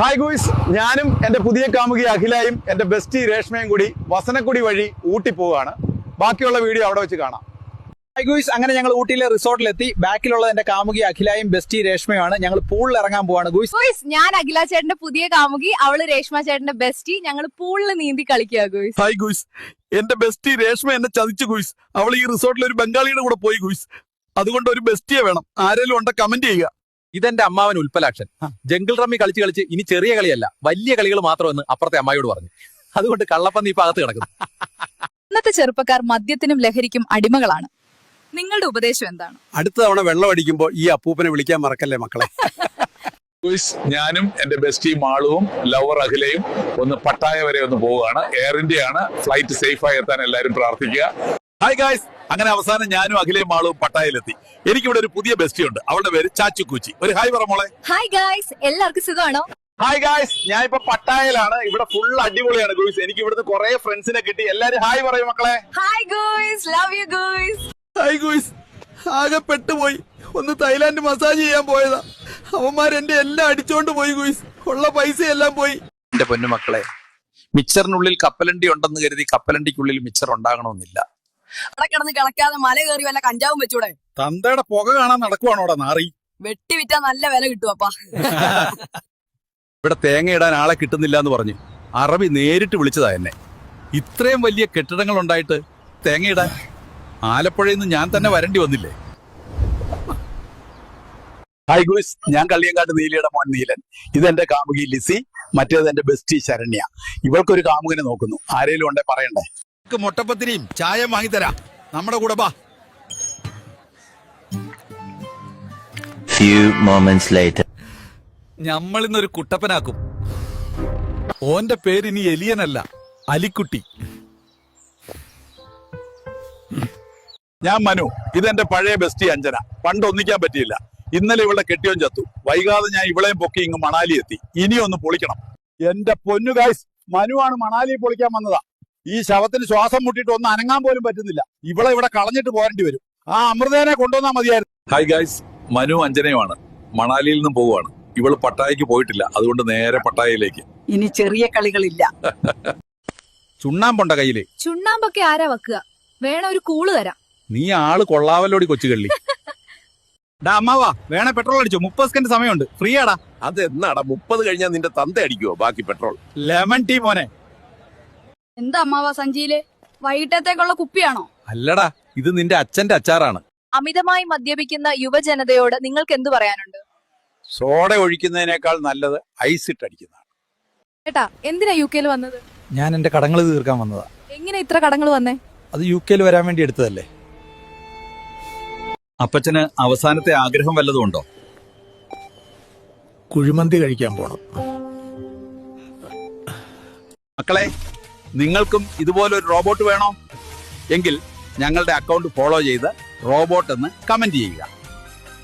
Hi guys, ഞാനും എൻ്റെ പുതിയ കാമുകി അഖിലയും എൻ്റെ ബെസ്റ്റി രേഷ്മയും കൂടി വസനക്കുടി വഴി ഊട്ടി പോവുകയാണ്. ബാക്കിയുള്ള വീഡിയോ അവിടെ വെച്ച് കാണാം. ഹായ് ഗൂയ്സ്, അങ്ങനെ ഞങ്ങൾ ഊട്ടിയിലെ റിസോർട്ടിലെത്തി. ബാക്കിലുള്ളത് എൻ്റെ കാമുകി അഖിലയും ബെസ്റ്റി രേഷ്മയുമാണ്. ഞങ്ങൾ പൂളിൽ ഇറങ്ങാൻ പോവാണ്. ഗൂയ്സ്, ഞാൻ അഖില ചേട്ടന്റെ പുതിയ കാമുകി, അവള് രേഷ്മ ചേട്ടന്റെ ബെസ്റ്റി. ഞങ്ങൾ പൂളിൽ നീന്തി കളിക്കുക. ഗൂയ്സ്, ഹായ് ഗൂയ്സ്, എന്റെ ബെസ്റ്റി രേഷ്മ എന്നെ ചതിച്ചു ഗൂയ്സ്. അവൾ ഈ റിസോർട്ടിൽ ഒരു ബംഗാളിയുടെ കൂടെ പോയി ഗൂയ്സ്. അതുകൊണ്ട് ഒരു ബെസ്റ്റിയെ വേണം. ആരെങ്കിലും ഉണ്ട കമന്റ് ചെയ്യുക. ഇതെന്റെ അമ്മാവൻ ഉൽപ്പലാക്ഷൻ. ജംഗിൾ റമ്മി കളിച്ച് കളിച്ച് ഇനി ചെറിയ കളിയല്ല വലിയ കളികൾ മാത്രമെന്ന് അപ്പുറത്തെ അമ്മായിയോട് പറഞ്ഞു. അതുകൊണ്ട് കള്ളപ്പന്നി ഇപ്പൊ അകത്ത് കിടക്കുന്നു. ഇന്നത്തെ ചെറുപ്പക്കാർ മദ്യത്തിനും ലഹരിക്കും അടിമകളാണ്. നിങ്ങളുടെ ഉപദേശം എന്താണ്? അടുത്ത തവണ വെള്ളം അടിക്കുമ്പോൾ ഈ അപ്പൂപ്പനെ വിളിക്കാൻ മറക്കല്ലേ മക്കളെ. ഞാനും എന്റെ ബെസ്റ്റി മാളുവും ലവർ അഖിലയും ഒന്ന് പട്ടായ വരെ ഒന്ന് പോവുകയാണ്. എയർ ഇന്ത്യ ആണ്. ഫ്ലൈറ്റ് സേഫായി എത്താൻ എല്ലാവരും പ്രാർത്ഥിക്കുക. ഹായ് ഗായ്സ്, അങ്ങനെ അവസാനം ഞാനും അഖിലയും മാളും പട്ടായയിലെത്തി. എനിക്കിവിടെ ഒരു പുതിയ ബെസ്റ്റി ഉണ്ട്. അവളുടെ പേര് ചാച്ചുക്കൂച്ചി. ഒരു ഹായ് പറ മോളെ. ഹായ് ഗായ്സ്, എല്ലാവർക്കും സുഖമാണോ? ഹായ് ഗായ്സ്, ഞാൻ ഇപ്പൊ പട്ടായയിലാണ്. ഇവിടെ ഫുൾ അടിപൊളിയാണ് ഗൂയ്സ്. എനിക്ക് ഇവിടുന്ന് കുറെ ഫ്രണ്ട്സിനെ കിട്ടി. എല്ലാരും ഹായ് പറയും മക്കളെ. Hi guys, love you guys. Hi guys, ആകെ പെട്ടുപോയി. ഒന്ന് തായ്ലാന്റ് മസാജ് ചെയ്യാൻ പോയതാ. അവന്മാരെന്റെ എല്ലാം അടിച്ചോണ്ട് പോയി ഗൂയ്സ്. ഉള്ള പൈസ എല്ലാം പോയി. എന്റെ പൊന്നുമക്കളെ, മിച്ചറിനുള്ളിൽ കപ്പലണ്ടി ഉണ്ടെന്ന് കരുതി കപ്പലണ്ടിക്കുള്ളിൽ മിച്ചർ ഉണ്ടാകണമെന്നില്ല. അവിടെ കിടന്ന് കിളക്കാതെ മല കയറി വല്ല കഞ്ചാവും വെച്ചൂടെ? തന്തയുടെ പുക കാണാൻ നടക്കുവാണോടാ നാറി. വെട്ടി വിറ്റാ നല്ല വില കിട്ടും അപ്പാ. ഇവിടെ തേങ്ങ ഇടാൻ ആളെ കിട്ടുന്നില്ല എന്ന് പറഞ്ഞു അറബി നേരിട്ട് വിളിച്ചതാ എന്നെ. ഇത്രയും വലിയ കെട്ടിടങ്ങൾ ഉണ്ടായിട്ട് തേങ്ങ ഇടാൻ ആലപ്പുഴയിൽ നിന്ന് ഞാൻ തന്നെ വരേണ്ടി വന്നില്ലേ. ഹായ് ഗൂയ്സ്, ഞാൻ കള്ളിയങ്കാട്ട് നീലിയുടെ മോൻ നീലൻ. ഇതെന്റെ കാമുകി ലിസി, മറ്റേത് എന്റെ ബെസ്റ്റി ശരണ്യ. ഇവൾക്കൊരു കാമുകനെ നോക്കുന്നു. ആരേലും ഉണ്ടെ പറയണ്ടേ. മുട്ടപ്പത്തിരിയും ചായ വാങ്ങിത്തരാം. നമ്മുടെ കൂടെ ബാ. Few moments later. ഞമ്മളിന്നൊരു കുട്ടപ്പനാക്കും. ഓന്റെ പേര് ഇനി എലിയനല്ല, അലിക്കുട്ടി. ഞാൻ മനു, ഇതെന്റെ പഴയ ബെസ്റ്റി അഞ്ജന. പണ്ട് ഒന്നിക്കാൻ പറ്റിയില്ല. ഇന്നലെ ഇവളുടെ കെട്ടിയോൻ ചത്തു. വൈകാതെ ഞാൻ ഇവളെയും പൊക്കി ഇങ്ങ് മണാലി എത്തി. ഇനിയൊന്ന് പൊളിക്കണം. എന്റെ പൊന്നു ഗായ്സ്, മനുവാണ് മണാലി പൊളിക്കാൻ വന്നതാ. ഈ ശവത്തിന് ശ്വാസം മുട്ടിയിട്ട് ഒന്ന് അനങ്ങാൻ പോലും പറ്റുന്നില്ല. ഇവളെ ഇവിടെ കളഞ്ഞിട്ട് പോരേണ്ടി വരും. ആ അമൃതേനെ കൊണ്ടുവന്നാ മതിയായിരുന്നു. ഹായ് ഗായ്സ്, മനു അഞ്ജനയുമാണ്. മണാലിയിൽ നിന്നും പോവുകയാണ്. ഇവള് പട്ടായക്ക് പോയിട്ടില്ല. അതുകൊണ്ട് നേരെ പട്ടായയിലേക്ക്. ഇനി ചെറിയ കളികളില്ല. ചുണ്ണാമ്പുണ്ട കയ്യില്. ചുണ്ണാമ്പൊക്കെ ആരാ വെക്കുക? വേണം ഒരു കൂള് തരാം. നീ ആള് കൊള്ളാവല്ലോടി കൊച്ചുകള്ളി. ഡാ അമ്മാവാ, വേണേ പെട്രോൾ അടിച്ചോ. 30 സെക്കൻഡ് സമയമുണ്ട്. ഫ്രീ ആടാ. അതെന്നാടാ 30 കഴിഞ്ഞാൽ നിന്റെ തന്ത അടിക്കുവോ ബാക്കി പെട്രോൾ? ലെമൺ ടീ മോനെ. എന്താ അമ്മാവാ സഞ്ചിയില്? വൈകിട്ടത്തേക്കുള്ള കുപ്പിയാണോ? അല്ലടാ, ഇത് നിന്റെ അച്ഛന്റെ അച്ചാറാണ്. അമിതമായി മദ്യപിക്കുന്ന യുവജനതയോട് നിങ്ങൾക്ക് എന്തു പറയാനുണ്ട്? സോഡ ഒഴിക്കുന്നതിനേക്കാൾ നല്ലത് ഐസ് ഇട്ട് അടിക്കുന്നതാണ്. ചേട്ടാ, എന്തിനാ UK വന്നത്? ഞാൻ എന്റെ കടങ്ങൾ തീർക്കാൻ വന്നതാ. എങ്ങനെ ഇത്ര കടങ്ങൾ വന്നേ? അത് UK വരാൻ വേണ്ടി എടുത്തതല്ലേ. അപ്പച്ചന് അവസാനത്തെ ആഗ്രഹം വല്ലതും ഉണ്ടോ? കുഴിമന്തി കഴിക്കാൻ പോണം. മക്കളെ, നിങ്ങൾക്കും ഇതുപോലൊരു റോബോട്ട് വേണോ? എങ്കിൽ ഞങ്ങളുടെ അക്കൗണ്ട് ഫോളോ ചെയ്ത് റോബോട്ട് എന്ന് കമന്റ് ചെയ്യുക.